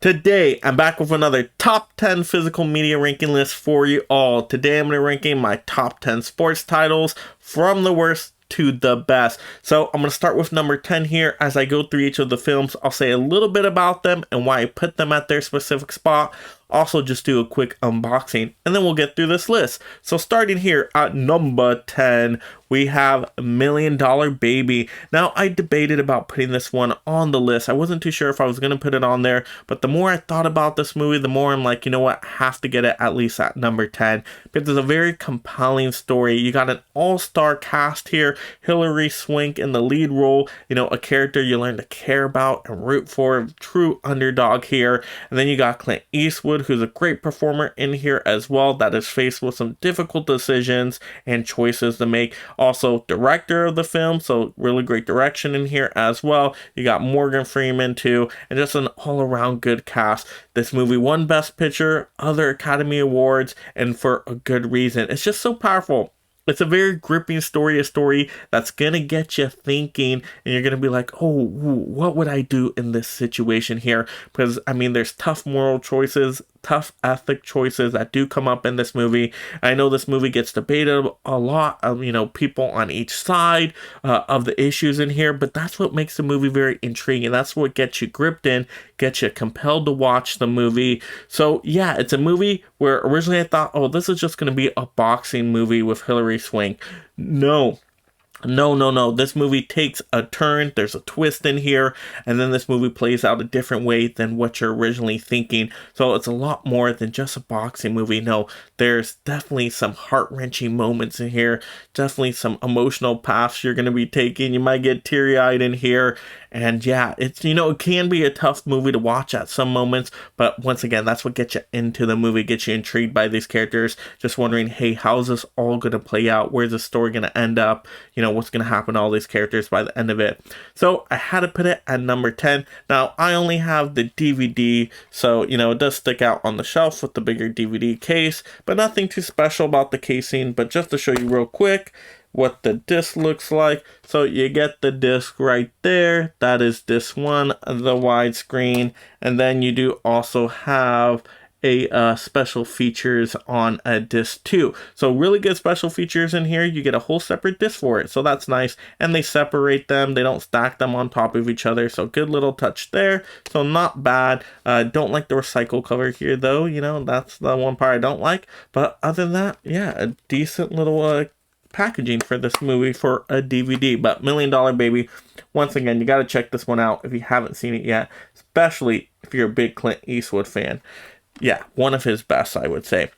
Today, I'm back with another top 10 physical media ranking list for you all. Today, I'm going to be ranking my top 10 sports titles from the worst to the best. So I'm going to start with number 10 here. As I go through each of the films, I'll say a little bit about them and why I put them at their specific spot. Also, just do a quick unboxing, and then we'll get through this list. So starting here at number 10, we have $1 Million Baby. Now, I debated about putting this one on the list. I wasn't too sure if I was going to put it on there, but the more I thought about this movie, the more I'm like, you know what, I have to get it at least at number 10, because it's a very compelling story. You got an all-star cast here. Hilary Swank in the lead role, a character you learn to care about and root for, true underdog here. And then you got Clint Eastwood, who's a great performer in here as well, that is faced with some difficult decisions and choices to make. Also, director of the film, so really great direction in here as well. You got Morgan Freeman too, and just an all-around good cast. This movie won Best Picture, other Academy Awards, and for a good reason. It's just so powerful. It's a very gripping story, a story that's going to get you thinking, and you're going to be like, oh, what would I do in this situation here? Because, there's tough moral choices, tough ethic choices that do come up in this movie. I know this movie gets debated a lot, people on each side of the issues in here, but that's what makes the movie very intriguing. That's what gets you gripped in, gets you compelled to watch the movie. So yeah, it's a movie where originally I thought, oh, this is just going to be a boxing movie with Hilary Swank. No. This movie takes a turn. There's a twist in here, and then this movie plays out a different way than what you're originally thinking. So it's a lot more than just a boxing movie. No, there's definitely some heart-wrenching moments in here. Definitely some emotional paths you're going to be taking. You might get teary-eyed in here. And yeah, it's, it can be a tough movie to watch at some moments, but once again, that's what gets you into the movie, gets you intrigued by these characters, just wondering, hey, how's this all going to play out? Where's the story going to end up? What's going to happen to all these characters by the end of it? So I had to put it at number 10. Now, I only have the DVD, so, it does stick out on the shelf with the bigger DVD case, but nothing too special about the casing. But just to show you real quick what the disc looks like. So you get the disc right there. That is disc 1, the widescreen. And then you do also have a special features on a disc 2. So really good special features in here. You get a whole separate disc for it. So that's nice. And they separate them. They don't stack them on top of each other. So good little touch there. So not bad. Don't like the recycle cover here though. That's the one part I don't like. But other than that, yeah, a decent little packaging for this movie for a DVD. But $1 Million Baby, once again, you got to check this one out if you haven't seen it yet, especially if you're a big Clint Eastwood fan. Yeah, one of his best, I would say.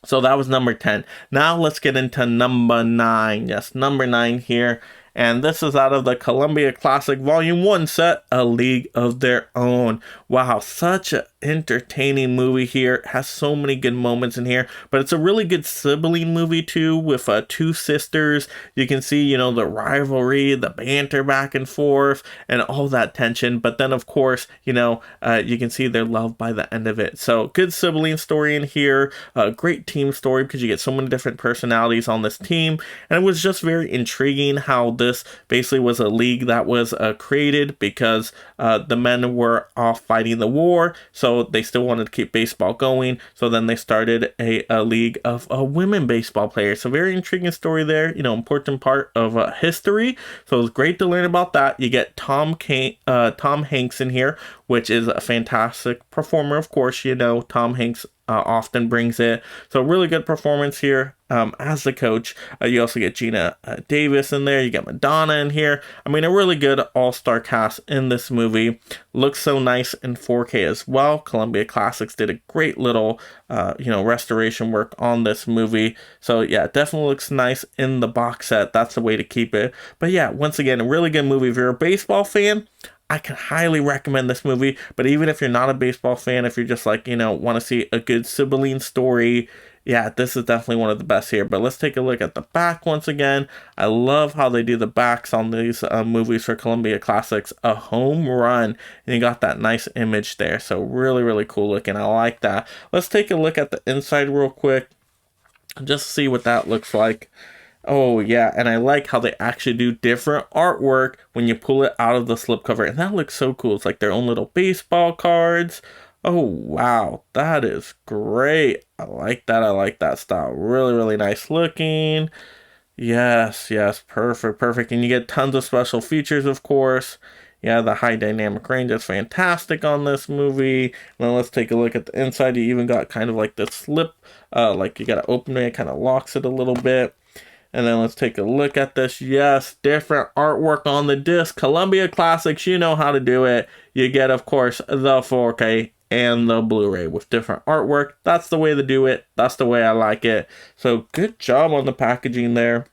So that was number 10. Now let's get into number 9. Yes, number 9 here. And this is out of the Columbia Classic Volume 1 set, A League of Their Own. Wow, such an entertaining movie here. It has so many good moments in here. But it's a really good sibling movie too, with two sisters. You can see, the rivalry, the banter back and forth, and all that tension. But then, of course, you can see their love by the end of it. So, good sibling story in here. Great team story, because you get so many different personalities on this team. And it was just very intriguing how this basically was a league that was created because the men were off fighting the war, so they still wanted to keep baseball going. So then they started a league of women baseball players. So very intriguing story there. Important part of history. So it was great to learn about that. You get Tom Hanks in here, which is a fantastic performer. Of course, Tom Hanks often brings it. So really good performance here as the coach. You also get Gina Davis in there. You get Madonna in here. A really good all-star cast in this movie. Looks so nice in 4K as well. Columbia Classics did a great little restoration work on this movie. So yeah, it definitely looks nice in the box set. That's the way to keep it. But yeah, once again, a really good movie. If you're a baseball fan, I can highly recommend this movie. But even if you're not a baseball fan, if you're just like, want to see a good sibling story, yeah, this is definitely one of the best here. But let's take a look at the back once again. I love how they do the backs on these movies for Columbia Classics. A home run. And you got that nice image there. So really, really cool looking. I like that. Let's take a look at the inside real quick. Just see what that looks like. Oh yeah, and I like how they actually do different artwork when you pull it out of the slipcover, and that looks so cool. It's like their own little baseball cards. Oh, wow. That is great. I like that. I like that style. Really, really nice looking. Yes, yes, perfect, perfect. And you get tons of special features, of course. Yeah, the high dynamic range is fantastic on this movie. Now let's take a look at the inside. You even got kind of like the slip, like you got to open it, it kind of locks it a little bit. And then let's take a look at this. Yes, different artwork on the disc. Columbia Classics, you know how to do it. You get, of course, the 4K and the Blu-ray with different artwork. That's the way to do it. That's the way I like it. So good job on the packaging there.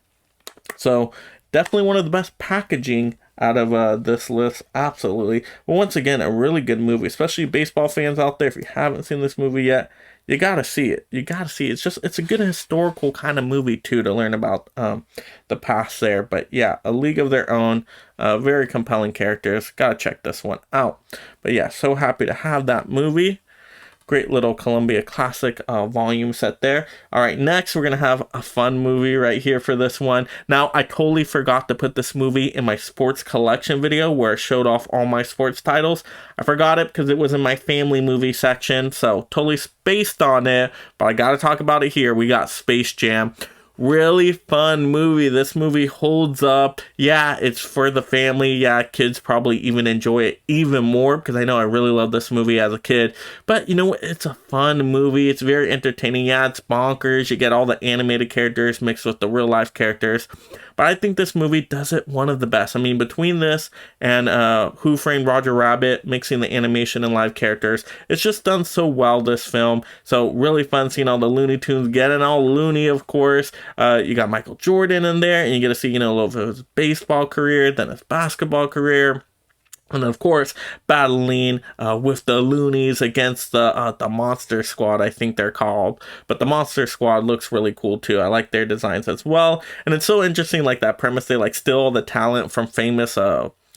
So definitely one of the best packaging out of this list. Absolutely. But once again, a really good movie, especially baseball fans out there. If you haven't seen this movie yet, you gotta see it. You gotta see it. It's a good historical kind of movie too to learn about the past there. But yeah, A League of Their Own, very compelling characters. Gotta check this one out. But yeah, so happy to have that movie. Great little Columbia Classic volume set there. All right, next we're going to have a fun movie right here for this one. Now, I totally forgot to put this movie in my sports collection video where I showed off all my sports titles. I forgot it because it was in my family movie section, so totally spaced on it, but I got to talk about it here. We got Space Jam. Really fun movie. This movie holds up. Yeah, it's for the family. Yeah, kids probably even enjoy it even more because I know I really love this movie as a kid. But you know what? It's a fun movie. It's very entertaining. Yeah, it's bonkers. You get all the animated characters mixed with the real life characters. But I think this movie does it one of the best. I mean, between this and Who Framed Roger Rabbit, mixing the animation and live characters, it's just done so well, this film. So really fun seeing all the Looney Tunes getting all loony, of course. You got Michael Jordan in there, and you get to see, you know, a little bit of his baseball career, then his basketball career. And of course, battling with the Loonies against the Monster Squad, I think they're called. But the Monster Squad looks really cool too. I like their designs as well. And it's so interesting, like that premise. They like steal the talent from famous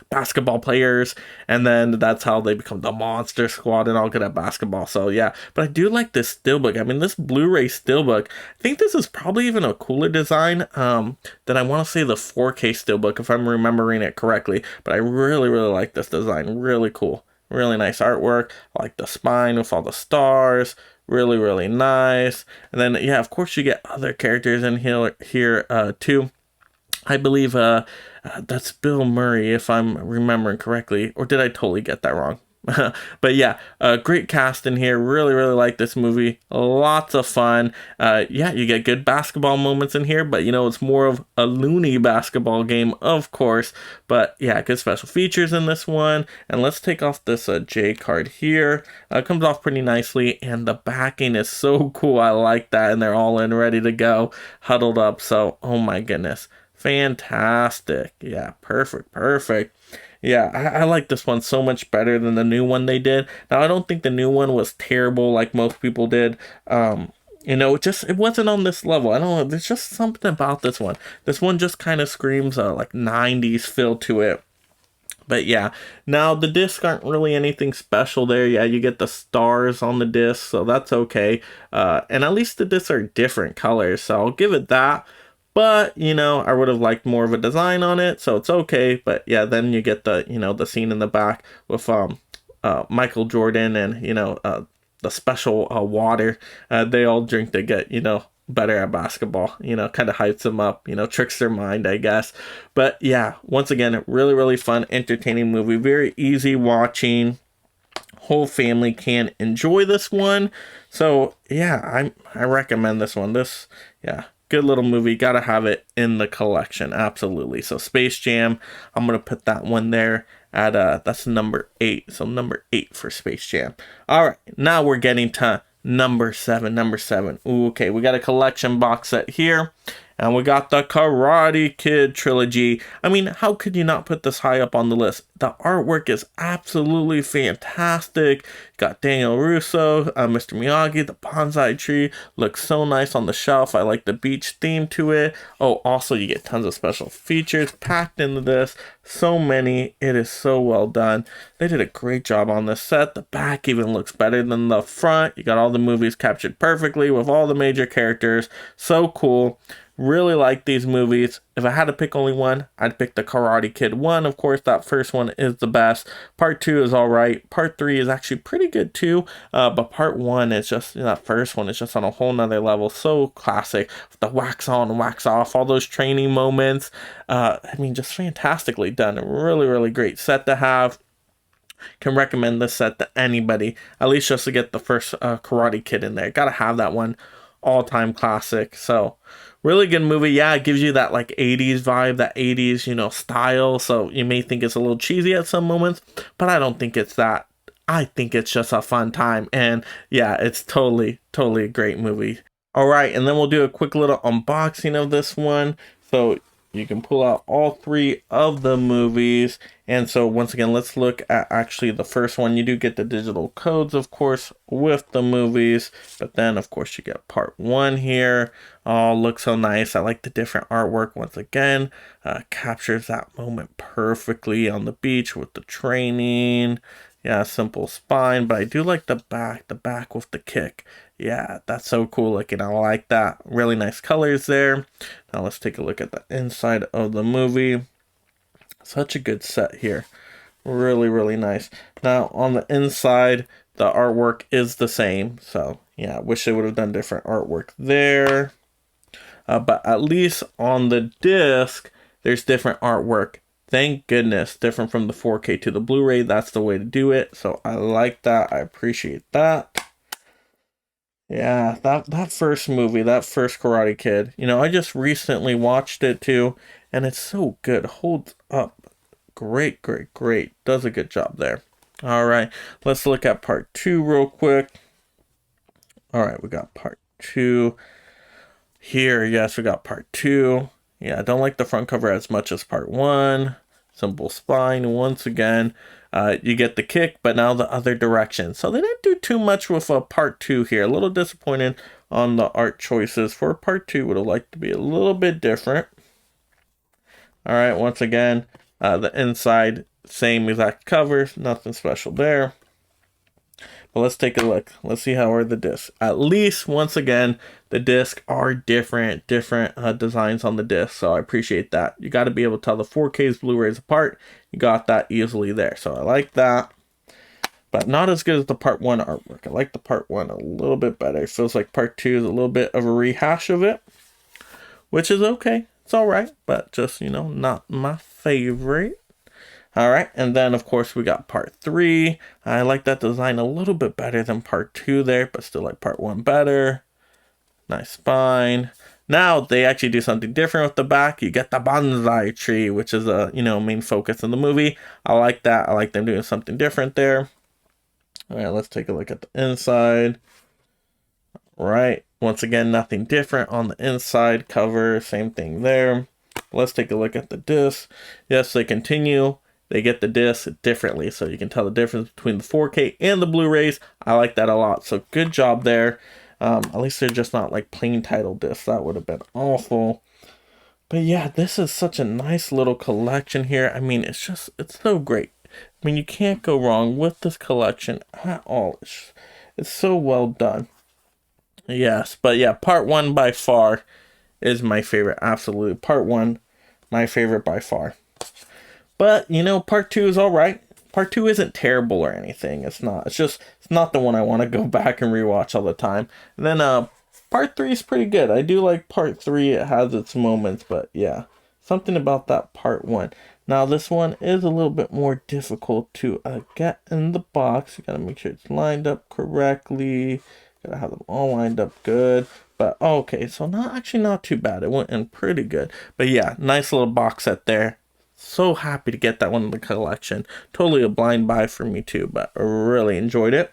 basketball players, and then that's how they become the Monster Squad and all good at basketball. So yeah, but I do like this steelbook. I mean, this Blu-ray steelbook, I think this is probably even a cooler design than I want to say the 4K steelbook, if I'm remembering it correctly. But I really, really like this design. Really cool. Really nice artwork. I like the spine with all the stars. Really, really nice. And then yeah, of course you get other characters in here too. I believe that's Bill Murray, if I'm remembering correctly. Or did I totally get that wrong? But yeah, great cast in here. Really, really like this movie. Lots of fun. Yeah, you get good basketball moments in here, but you know, it's more of a loony basketball game, of course. But yeah, good special features in this one. And let's take off this J card here. It comes off pretty nicely, and the backing is so cool. I like that, and they're all in, ready to go, huddled up. So, oh my goodness. Fantastic. Yeah, perfect, perfect. Yeah, I like this one so much better than the new one they did. Now, I don't think the new one was terrible like most people did. You know, it wasn't on this level. I don't know, there's just something about this one. This one just kind of screams like 90s feel to it. But yeah, now the discs aren't really anything special there. Yeah, you get the stars on the disc, so that's okay. And at least the discs are different colors, so I'll give it that. But, you know, I would have liked more of a design on it, so it's okay. But yeah, then you get the, you know, the scene in the back with Michael Jordan and, you know, the special water they all drink to get, you know, better at basketball. You know, kind of hypes them up, you know, tricks their mind, I guess. But yeah, once again, really, really fun, entertaining movie. Very easy watching. Whole family can enjoy this one. So yeah, I recommend this one. Yeah. Good little movie. Gotta have it in the collection. Absolutely. So Space Jam, I'm gonna put that one there at that's number 8. So number 8 for Space Jam. Alright, now we're getting to number 7. Ooh, okay, we got a collection box set here. And we got the Karate Kid trilogy. I mean, how could you not put this high up on the list? The artwork is absolutely fantastic. Got Daniel Russo, Mr. Miyagi, the bonsai tree. Looks so nice on the shelf. I like the beach theme to it. Oh, also you get tons of special features packed into this. So many. It is so well done. They did a great job on this set. The back even looks better than the front. You got all the movies captured perfectly with all the major characters. So cool. Really like these movies. If I had to pick only one, I'd pick the Karate Kid 1. Of course, that first one is the best. Part 2 is alright. Part 3 is actually pretty good too. But part 1 is just, that first one is just on a whole nother level. So classic. The wax on, wax off, all those training moments. Just fantastically done. A really, really great set to have. Can recommend this set to anybody, at least just to get the first Karate Kid in there. Gotta have that one. All-time classic. So really good movie. Yeah, it gives you that like 80s vibe, that 80s, style. So you may think it's a little cheesy at some moments, but I don't think it's that. I think it's just a fun time. And yeah, it's totally a great movie. All right, and then we'll do a quick little unboxing of this one. So you can pull out all 3 of the movies. And so once again, let's look at actually the first one. You do get the digital codes, of course, with the movies. But then, of course, you get part 1 here. Oh, looks so nice. I like the different artwork once again. Captures that moment perfectly on the beach with the training. Yeah, simple spine. But I do like the back with the kick. Yeah, that's so cool looking. I like that. Really nice colors there. Now let's take a look at the inside of the movie. Such a good set here. Really, really nice. Now on the inside, the artwork is the same. So yeah, I wish they would have done different artwork there. But at least on the disc, there's different artwork. Thank goodness. Different from the 4K to the Blu-ray. That's the way to do it. So I like that. I appreciate that. Yeah, that first movie, that first Karate Kid, I just recently watched it too, and it's so good. Holds up. Great. Does a good job there. All right, let's look at part 2 real quick. All right, we got part 2 here. Yes, we got part 2. Yeah, I don't like the front cover as much as part 1. Simple spine once again. You get the kick, but now the other direction. So they didn't do too much with part 2 here. A little disappointed on the art choices for part 2. Would have liked to be a little bit different. All right, once again, the inside, same exact covers. Nothing special there. But let's take a look. Let's see how are the discs. At least, once again, the discs are different designs on the disc. So I appreciate that. You got to be able to tell the 4Ks, Blu-rays apart. You got that easily there. So I like that. But not as good as the part 1 artwork. I like the part 1 a little bit better. It feels like part 2 is a little bit of a rehash of it, which is okay. It's all right, but just, not my favorite. All right, and then, of course, we got part 3. I like that design a little bit better than part 2 there, but still like part 1 better. Nice spine. Now, they actually do something different with the back. You get the bonsai tree, which is a, main focus in the movie. I like that. I like them doing something different there. All right, let's take a look at the inside. All right, once again, nothing different on the inside cover. Same thing there. Let's take a look at the disc. Yes, they continue. They get the disc differently, so you can tell the difference between the 4K and the Blu-rays. I like that a lot, so good job there. At least they're just not like plain title discs. That would have been awful. But yeah, this is such a nice little collection here. It's so great. You can't go wrong with this collection at all. It's so well done. Yes, but yeah, part 1 by far is my favorite. Absolutely. Part 1, my favorite by far. But, part 2 is all right. Part 2 isn't terrible or anything. It's not. It's not the one I want to go back and rewatch all the time. And then part 3 is pretty good. I do like part 3. It has its moments, but yeah. Something about that part 1. Now, this one is a little bit more difficult to get in the box. You got to make sure it's lined up correctly. Got to have them all lined up good. But, okay, so not too bad. It went in pretty good. But yeah, nice little box set there. So happy to get that one in the collection. Totally a blind buy for me too, but I really enjoyed it.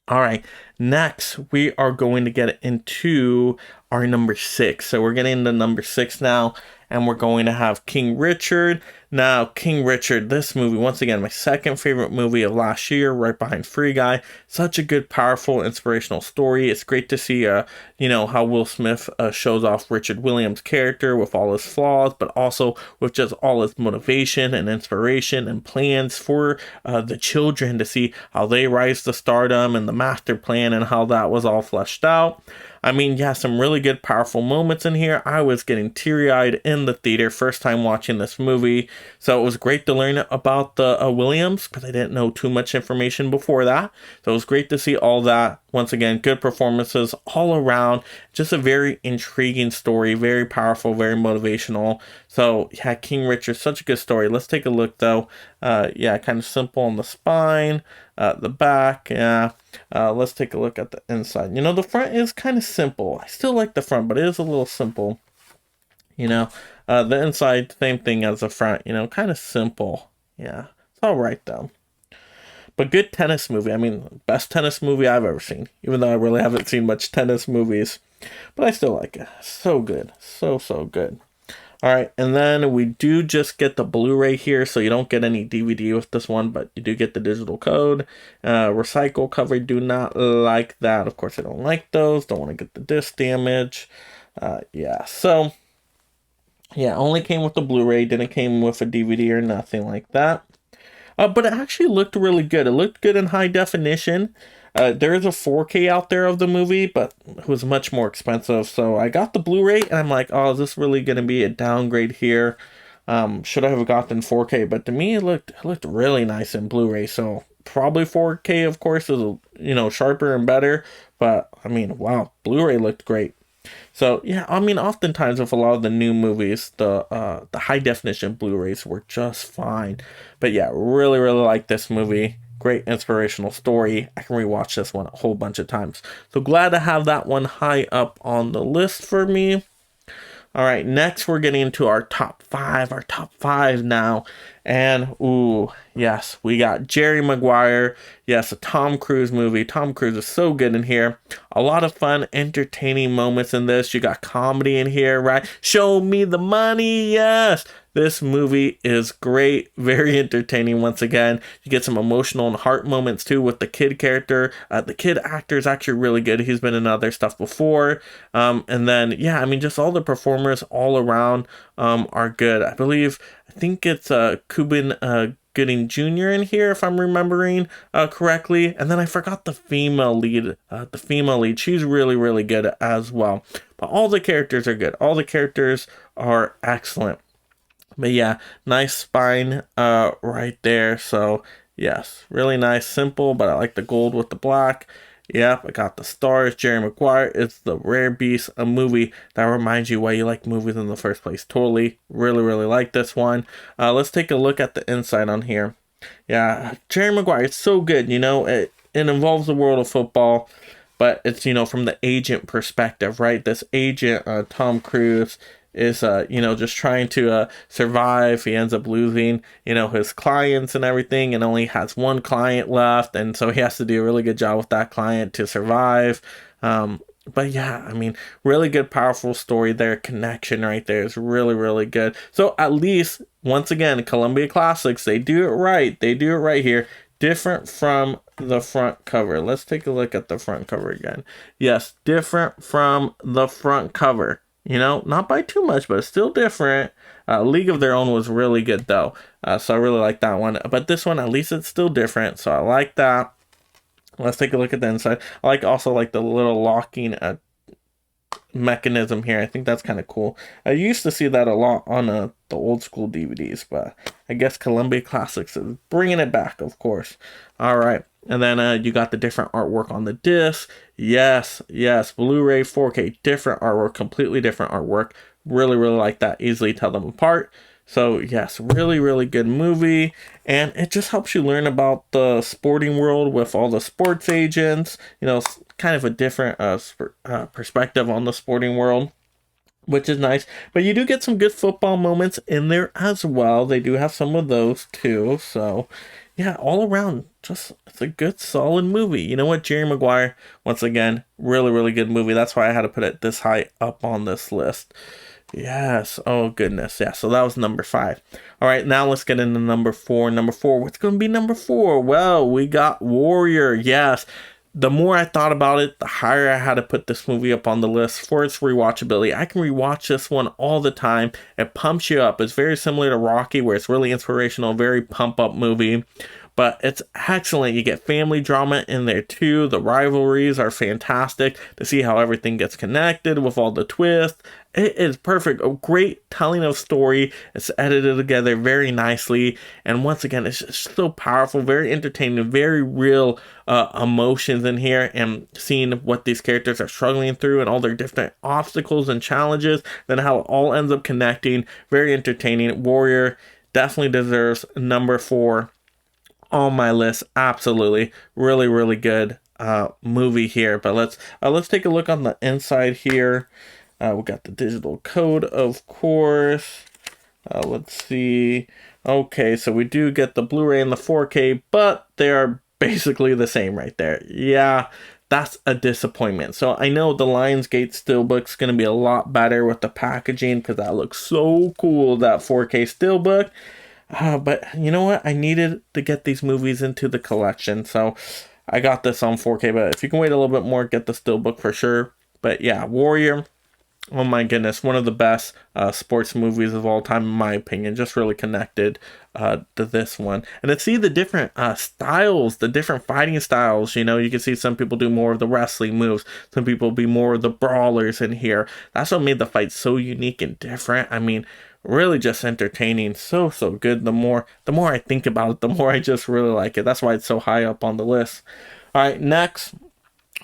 All right, next we are going to get into our number 6. So we're getting into number 6 now, and we're going to have King Richard. Now, King Richard, this movie, once again, my second favorite movie of last year, right behind Free Guy. Such a good, powerful, inspirational story. It's great to see, how Will Smith shows off Richard Williams' character with all his flaws, but also with just all his motivation and inspiration and plans for the children to see how they rise to stardom and the master plan and how that was all fleshed out. I mean, yeah, some really good, powerful moments in here. I was getting teary-eyed in the theater first time watching this movie, so it was great to learn about the Williams, because I didn't know too much information before that. So it was great to see all that. Once again, good performances all around. Just a very intriguing story, very powerful, very motivational. So yeah, King Richard, such a good story. Let's take a look though. Yeah, kind of simple on the spine, the back. Yeah. Let's take a look at the inside. The front is kind of simple. I still like the front, but it is a little simple. The inside, same thing as the front. Kind of simple. Yeah, it's all right though. But good tennis movie. I mean, best tennis movie I've ever seen. Even though I really haven't seen much tennis movies. But I still like it. So good. So good. Alright, and then we do just get the Blu-ray here, so you don't get any DVD with this one, but you do get the digital code. Recycle cover, do not like that. Of course, I don't like those. Don't want to get the disc damage. Yeah, so, yeah, only came with the Blu-ray. Didn't came with a DVD or nothing like that. But it actually looked really good. It looked good in high definition. There is a 4K out there of the movie, but it was much more expensive. So I got the Blu-ray, and I'm like, oh, is this really going to be a downgrade here? Should I have gotten 4K? But to me, it looked really nice in Blu-ray. So probably 4K, of course, is sharper and better. But I mean, wow, Blu-ray looked great. So yeah, I mean, oftentimes with a lot of the new movies, the high definition Blu-rays were just fine. But yeah, really like this movie. Great inspirational story. I can rewatch this one a whole bunch of times. So glad to have that one high up on the list for me. All right, next we're getting into our top five now. And, ooh, yes, we got Jerry Maguire. Yes, a Tom Cruise movie. Tom Cruise is so good in here. A lot of fun, entertaining moments in this. You got comedy in here, right? Show me the money, yes. This movie is great, very entertaining once again. You get some emotional and heart moments too with the kid character. The kid actor is actually really good. He's been in other stuff before. And then, yeah, I mean, just all the performers all around are good. I think it's Cuban Gooding Jr. in here, if I'm remembering correctly. And then I forgot the female lead. She's really good as well. But all the characters are good. All the characters are excellent. But yeah, nice spine right there. So yes, really nice, simple, but I like the gold with the black. Yep, I got the stars. Jerry Maguire. It's the rare beast, a movie that reminds you why you like movies in the first place. Totally, really like this one. Let's take a look at the inside on here. Yeah, Jerry Maguire, it's so good. It involves the world of football, but it's, from the agent perspective, right? This agent, Tom Cruise, is just trying to survive. He ends up losing his clients and everything, and only has one client left, and so he has to do a really good job with that client to survive. But yeah, I mean, really good, powerful story there. Connection right there is really good. So at least, once again, Columbia Classics, they do it right here. Different from the front cover. Let's take a look at the front cover again. Yes, different from the front cover. Not by too much, but it's still different. League of Their Own was really good, though. So I really like that one. But this one, at least it's still different. So I like that. Let's take a look at the inside. I also like the little locking mechanism here. I think that's kind of cool. I used to see that a lot on the old school DVDs, but I guess Columbia Classics is bringing it back, of course. All right. And then you got the different artwork on the disc. Yes, Blu-ray, 4K, different artwork, completely different artwork. Really like that. Easily tell them apart. So yes, really good movie. And it just helps you learn about the sporting world with all the sports agents. Kind of a different perspective on the sporting world, which is nice. But you do get some good football moments in there as well. They do have some of those too. So yeah, all around, it's a good, solid movie. You know what, Jerry Maguire, once again, really good movie. That's why I had to put it this high up on this list. Yes. Oh goodness. Yeah. So that was number 5. All right. Now let's get into number 4. Number 4. What's going to be number 4? Well, we got Warrior. Yes. The more I thought about it, the higher I had to put this movie up on the list for its rewatchability. I can rewatch this one all the time. It pumps you up. It's very similar to Rocky, where it's really inspirational, very pump up movie. But it's excellent. You get family drama in there too. The rivalries are fantastic to see how everything gets connected with all the twists. It is perfect. A great telling of story. It's edited together very nicely. And once again, it's just so powerful, very entertaining, very real emotions in here. And seeing what these characters are struggling through and all their different obstacles and challenges, then how it all ends up connecting. Very entertaining. Warrior definitely deserves number 4 on my list. Absolutely, really good movie here. But let's take a look on the inside here. We got the digital code, of course. Let's see. Okay, so we do get the Blu-ray and the 4K, but they are basically the same right there. Yeah, that's a disappointment. So I know the Lionsgate Steelbook's going to be a lot better with the packaging, because that looks so cool, that 4K Steelbook. But you know what? I needed to get these movies into the collection, so I got this on 4K. But if you can wait a little bit more, get the Steelbook for sure. But yeah, Warrior. Oh my goodness, one of the best sports movies of all time, in my opinion. Just really connected to this one. And to see the different styles, the different fighting styles, you can see some people do more of the wrestling moves, some people be more of the brawlers in here. That's what made the fight so unique and different. I mean, really just entertaining. So good. The more I think about it, the more I just really like it. That's why it's so high up on the list. All right, next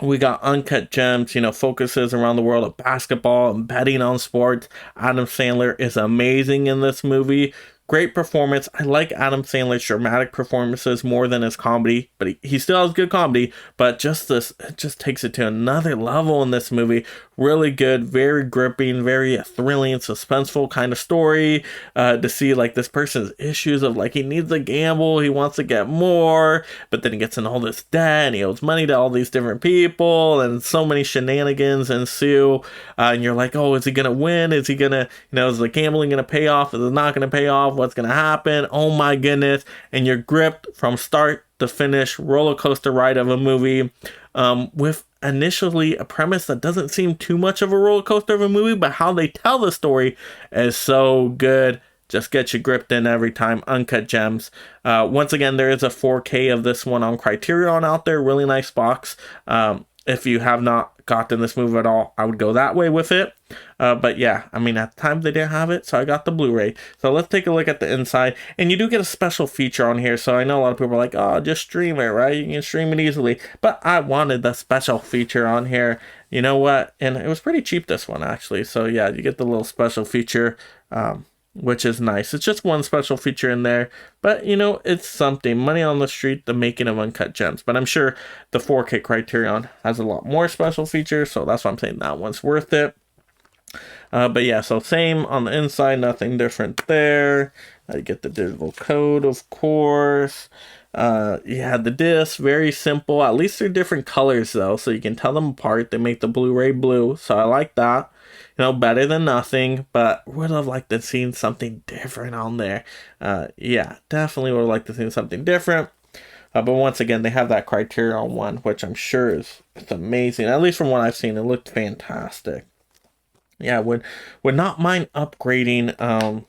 we got Uncut Gems, focuses around the world of basketball and betting on sports. Adam Sandler is amazing in this movie. Great performance. I like Adam Sandler's dramatic performances more than his comedy, but he still has good comedy. But it just takes it to another level in this movie. Really good, very gripping, very thrilling, suspenseful kind of story. To see like this person's issues of like he needs to gamble, he wants to get more, but then he gets in all this debt and he owes money to all these different people, and so many shenanigans ensue. And you're like, oh, is he gonna win? Is he gonna, is the gambling gonna pay off? Is it not gonna pay off? What's gonna happen? Oh my goodness. And you're gripped from start to finish, roller coaster ride of a movie, with initially a premise that doesn't seem too much of a roller coaster of a movie, but how they tell the story is so good. Just get you gripped in every time. Uncut Gems. Once again, there is a 4K of this one on Criterion out there. Really nice box. If you have not gotten this movie at all, I would go that way with it. But yeah, I mean, at the time they didn't have it, so I got the Blu-ray. So let's take a look at the inside. And you do get a special feature on here, so I know a lot of people are like, oh, just stream it, right? You can stream it easily. But I wanted the special feature on here. You know what? And it was pretty cheap, this one, actually. So yeah, you get the little special feature, which is nice. It's just one special feature in there, but it's something. Money on the street, the making of Uncut Gems. But I'm sure the 4K Criterion has a lot more special features, so that's why I'm saying that one's worth it. But yeah, so same on the inside, nothing different there. You get the digital code, of course. Yeah, the disc, very simple. At least they're different colors though, so you can tell them apart. They make the Blu-ray blue, so I like that. Better than nothing, but would have liked to seen something different on there. Yeah, definitely would have liked to seen something different. But once again, they have that Criterion one, which I'm sure it's amazing. At least from what I've seen, it looked fantastic. Yeah, would not mind upgrading.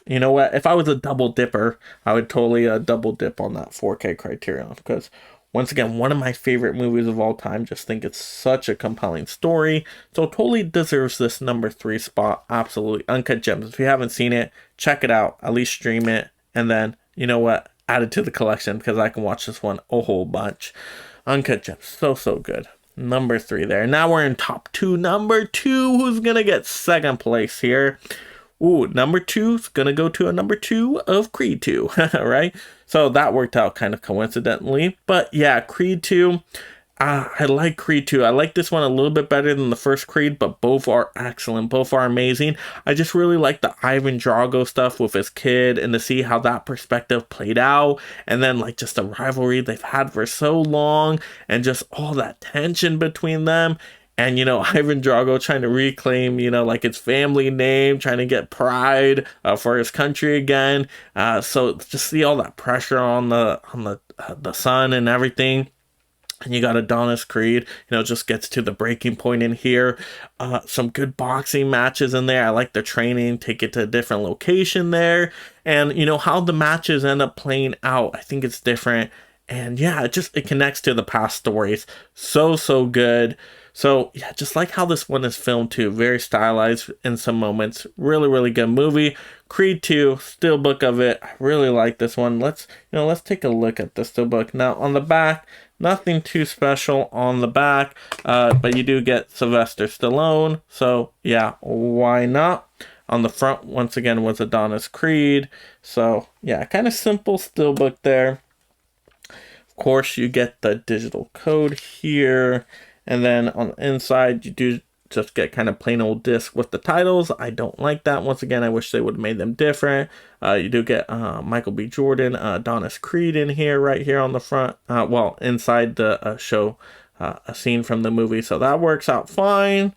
You know what? If I was a double dipper, I would totally double dip on that 4K Criterion, because once again, one of my favorite movies of all time. Just think it's such a compelling story. So totally deserves this number 3 spot. Absolutely. Uncut Gems. If you haven't seen it, check it out. At least stream it. And then, you know what? Add it to the collection, because I can watch this one a whole bunch. Uncut Gems. So good. Number 3 there. Now we're in top 2. Number 2. Who's going to get second place here? Ooh, number 2 is going to go to a number 2 of Creed 2, right? So that worked out kind of coincidentally. But yeah, Creed 2, I like Creed 2. I like this one a little bit better than the first Creed, but both are excellent. Both are amazing. I just really like the Ivan Drago stuff with his kid, and to see how that perspective played out. And then like just the rivalry they've had for so long, and just all that tension between them. and Ivan Drago trying to reclaim like his family name, trying to get pride for his country again. So just see all that pressure on the son and everything. And you got Adonis Creed, just gets to the breaking point in here. Some good boxing matches in there. I like the training, take it to a different location there. And, how the matches end up playing out, I think it's different. And yeah, it connects to the past stories. So good. So yeah, just like how this one is filmed too. Very stylized in some moments. Really good movie. Creed 2, steelbook of it. I really like this one. Let's take a look at the steelbook. Now on the back, nothing too special on the back, but you do get Sylvester Stallone, so yeah, why not? On the front, once again, was Adonis Creed, so yeah, kind of simple steelbook there. Of course, you get the digital code here, and then on the inside, you do just get kind of plain old disc with the titles. I don't like that. Once again, I wish they would have made them different. You do get Michael B. Jordan, Adonis Creed in here, right here on the front. Well, inside the show, a scene from the movie. So that works out fine.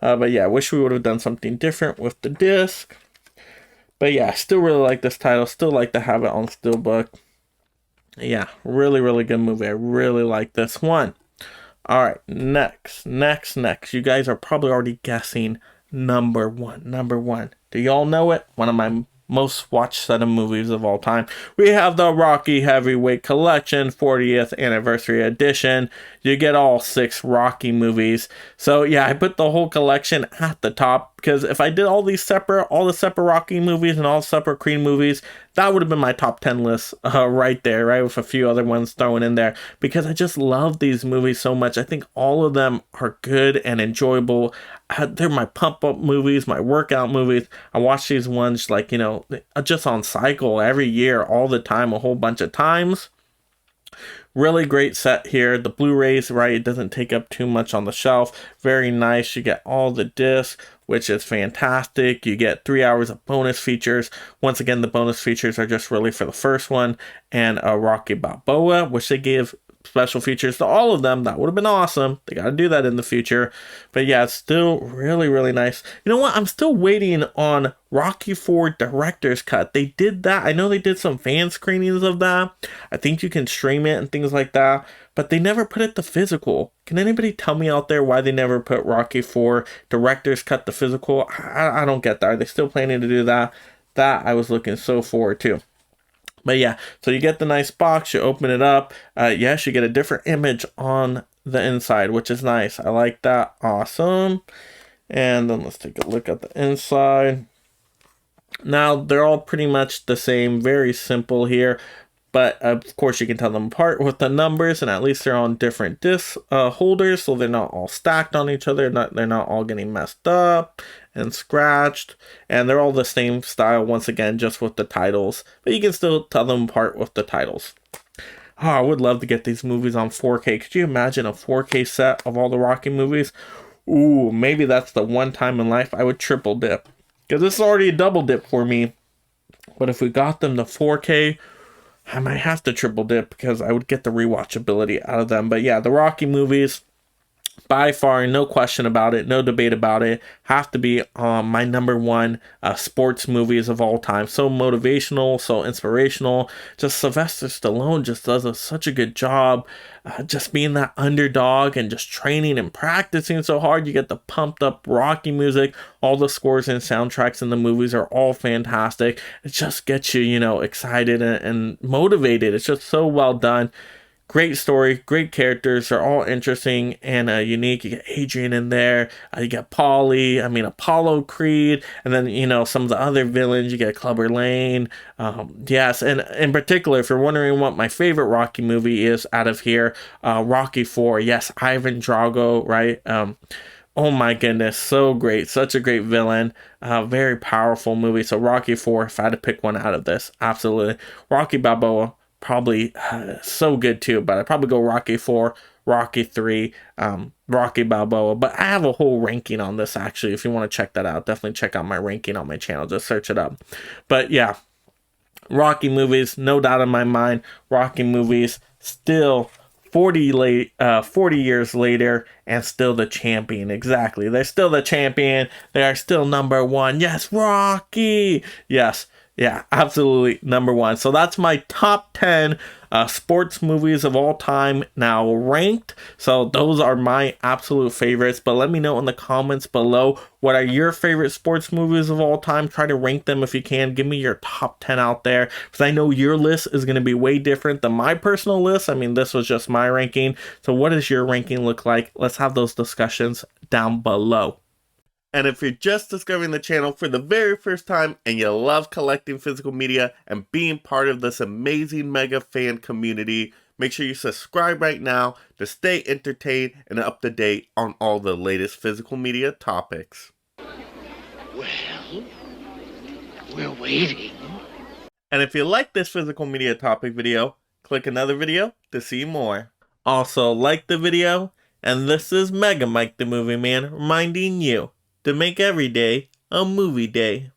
But yeah, I wish we would have done something different with the disc. But yeah, I still really like this title. Still like to have it on steelbook. Yeah, really good movie. I really like this one. All right, next. You guys are probably already guessing number one. Do y'all know it? One of my most watched set of movies of all time. We have the Rocky Heavyweight Collection 40th Anniversary Edition. You get all 6 Rocky movies. So yeah, I put the whole collection at the top because if I did all the separate Rocky movies and all separate Creed movies, that would have been my top 10 list right there, right, with a few other ones thrown in there, because I just love these movies so much. I think all of them are good and enjoyable. They're my pump up movies, my workout movies. I watch these ones like, just on cycle every year, all the time, a whole bunch of times. Really great set here. The Blu-rays, right, it doesn't take up too much on the shelf. Very nice. You get all the discs, which is fantastic. You get 3 hours of bonus features. Once again, the bonus features are just really for the first one, and Rocky Balboa, which they give special features to all of them. That would have been awesome. They got to do that in the future. But yeah, it's still really nice. You know what? I'm still waiting on Rocky IV Director's Cut. They did that. I know they did some fan screenings of that. I think you can stream it and things like that. But they never put it to physical. Can anybody tell me out there why they never put Rocky IV Director's Cut to physical? I don't get that. Are they still planning to do that? That I was looking so forward to. But yeah, so you get the nice box, you open it up. Yes, you get a different image on the inside, which is nice. I like that. Awesome. And then let's take a look at the inside. Now, they're all pretty much the same, very simple here. But of course, you can tell them apart with the numbers, and at least they're on different disc holders, so they're not all stacked on each other. They're not all getting messed up and scratched, and they're all the same style once again, just with the titles. But you can still tell them apart with the titles. Oh, I would love to get these movies on 4K. Could you imagine a 4K set of all the Rocky movies? Ooh, maybe that's the one time in life I would triple dip, because this is already a double dip for me. But if we got them to 4K, I might have to triple dip because I would get the rewatchability out of them. But yeah, the Rocky movies, by far, no question about it, no debate about it, have to be my number one sports movies of all time. So motivational, so inspirational. Just Sylvester Stallone just does such a good job just being that underdog and just training and practicing so hard. You get the pumped up Rocky music. All the scores and soundtracks in the movies are all fantastic. It just gets you, excited and motivated. It's just so well done. Great story, great characters. They're all interesting and unique. You get Adrian in there. You get Apollo Creed. And then, some of the other villains. You get Clubber Lang. Yes, and in particular, if you're wondering what my favorite Rocky movie is out of here, Rocky IV. Yes, Ivan Drago, right? Oh my goodness, so great. Such a great villain. Very powerful movie. So Rocky IV, if I had to pick one out of this, absolutely. Rocky Balboa. Probably so good too, but I'd probably go Rocky IV, Rocky III, Rocky Balboa. But I have a whole ranking on this actually. If you want to check that out, definitely check out my ranking on my channel. Just search it up. But yeah, Rocky movies, no doubt in my mind. Rocky movies still 40 years later and still the champion. Exactly. They're still the champion. They are still number one. Yes, Rocky. Yes. Yeah, absolutely number one. So that's my top 10 sports movies of all time now ranked. So those are my absolute favorites. But let me know in the comments below, what are your favorite sports movies of all time? Try to rank them if you can. Give me your top 10 out there, because I know your list is going to be way different than my personal list. I mean, this was just my ranking. So what does your ranking look like? Let's have those discussions down below. And if you're just discovering the channel for the very first time and you love collecting physical media and being part of this amazing mega fan community, make sure you subscribe right now to stay entertained and up to date on all the latest physical media topics. Well, we're waiting. And if you like this physical media topic video, click another video to see more. Also, like the video, and this is Mega Mike the Movie Man reminding you to make every day a movie day.